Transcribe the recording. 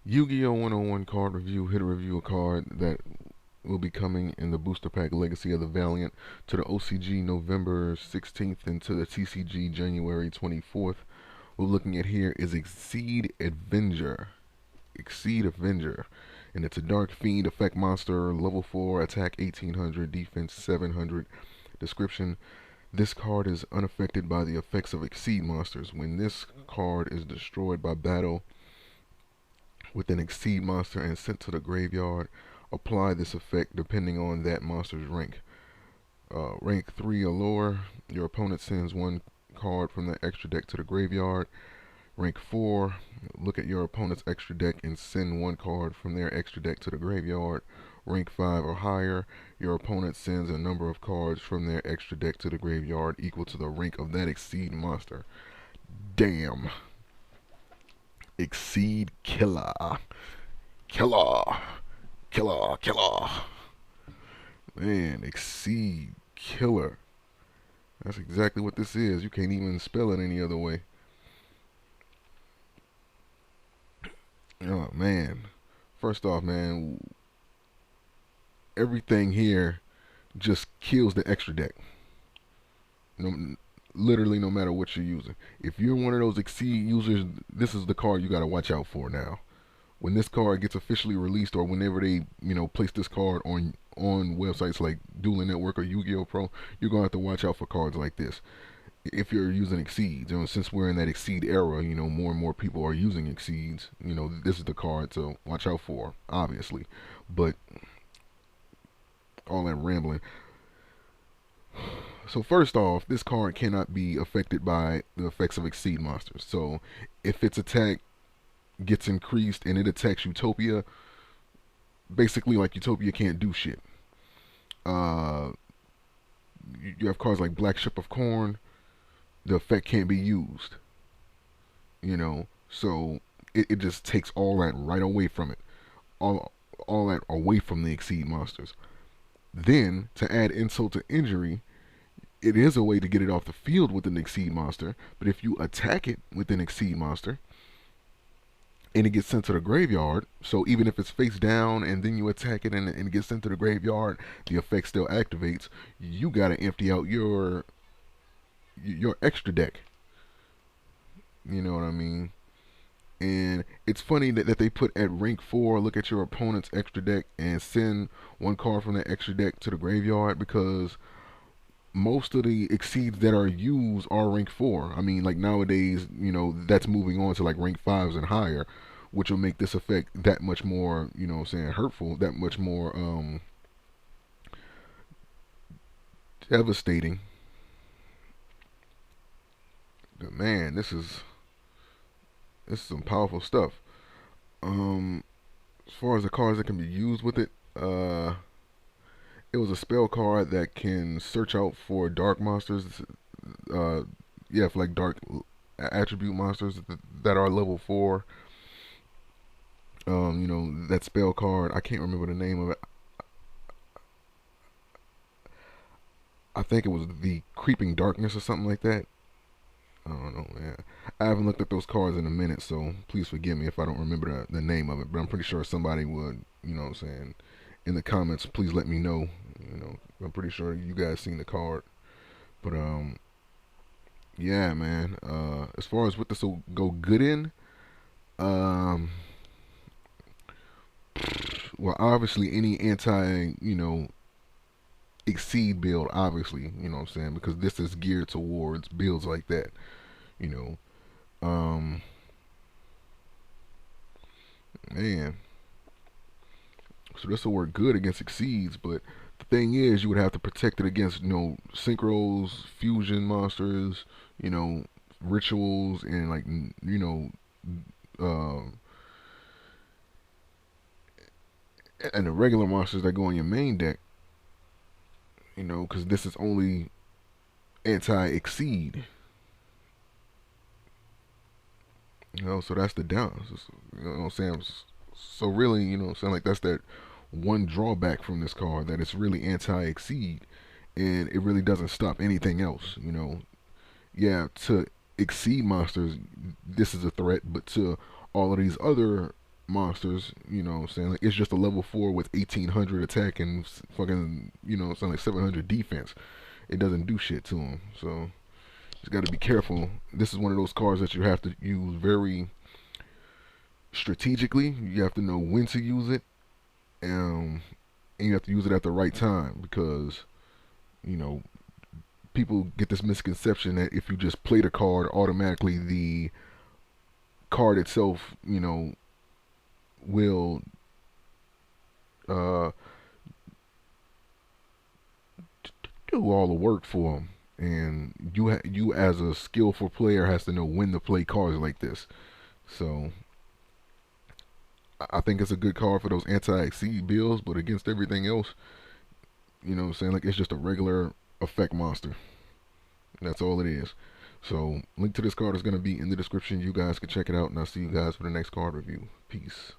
Yu-Gi-Oh! 101 card review. Hit a review a card that will be coming in the booster pack Legacy of the Valiant to the OCG November 16th and to the TCG January 24th. What we're looking at here is Xyz Avenger. Xyz Avenger. And it's a Dark Fiend effect monster, level 4, attack 1800, defense 700. Description: this card is unaffected by the effects of Xyz monsters. When this card is destroyed by battle with an Xyz monster and sent to the graveyard, apply this effect depending on that monster's rank. Rank 3 or lower, your opponent sends one card from their extra deck to the graveyard. Rank 4, look at your opponent's extra deck and send one card from their extra deck to the graveyard. Rank 5 or higher, your opponent sends a number of cards from their extra deck to the graveyard equal to the rank of that Xyz monster. Damn. Xyz killer. Killer. Killer. Killer. Man, Xyz killer. That's exactly what this is. You can't even spell it any other way. Oh, man. First off, man, everything here just kills the extra deck. No, literally, no matter what you're using. If you're one of those Xyz users, this is the card you got to watch out for now. When this card gets officially released, or whenever they, place this card on websites like Dueling Network or Yu-Gi-Oh! Pro, you're gonna have to watch out for cards like this. If you're using Xyz, since we're in that Xyz era, more and more people are using Xyz. This is the card to watch out for, obviously. But all that rambling. So first off, this card cannot be affected by the effects of Xyz monsters. So if its attack gets increased and it attacks Utopia, basically like Utopia can't do shit. You have cards like Black Ship of Corn, the effect can't be used. So it just takes all that right away from it. All that away from the Xyz monsters. Then, to add insult to injury, it is a way to get it off the field with an Xyz monster, but if you attack it with an Xyz monster, and it gets sent to the graveyard, so even if it's face down and then you attack it and it gets sent to the graveyard, the effect still activates. You gotta empty out your extra deck. You know what I mean? And it's funny that they put at rank 4, look at your opponent's extra deck and send one card from that extra deck to the graveyard, because most of the Xyz that are used are rank 4. I mean, like nowadays, that's moving on to like rank 5s and higher, which will make this effect that much more, hurtful, that much more devastating. But man, this is some powerful stuff. As far as the cards that can be used with it, it was a spell card that can search out for dark monsters. Yeah, for like dark attribute monsters that are level 4. That spell card, I can't remember the name of it. I think it was the Creeping Darkness or something like that. I don't know, man. I haven't looked at those cards in a minute, so please forgive me if I don't remember the name of it. But I'm pretty sure somebody would, in the comments, please let me know. I'm pretty sure you guys seen the card. But yeah, man. As far as what this will go good in, well, obviously any Xyz build, obviously, because this is geared towards builds like that, you know. Man, so this will work good against Xyz, but the thing is, you would have to protect it against, synchros, fusion monsters, you know, rituals, and like, uh, and the regular monsters that go on your main deck, because this is only anti-Xyz. So that's the down. You know what I'm saying? So really, like that's that one drawback from this card, that it's really anti-Xyz, and it really doesn't stop anything else. Yeah, to Xyz monsters, this is a threat, but to all of these other monsters. You know what I'm saying? Like, it's just a level 4 with 1800 attack and fucking, you know, something like 700 defense. It doesn't do shit to him. So just got to be careful. This is one of those cards that you have to use very strategically. You have to know when to use it, and you have to use it at the right time, because you know people get this misconception that if you just play the card, automatically the card itself, you know, will uh, do all the work for them. And you as a skillful player has to know when to play cards like this. So I think it's a good card for those anti-exceed builds, but against everything else, you know what I'm saying? Like, it's just a regular effect monster. That's all it is. So, link to this card is going to be in the description. You guys can check it out, and I'll see you guys for the next card review. Peace.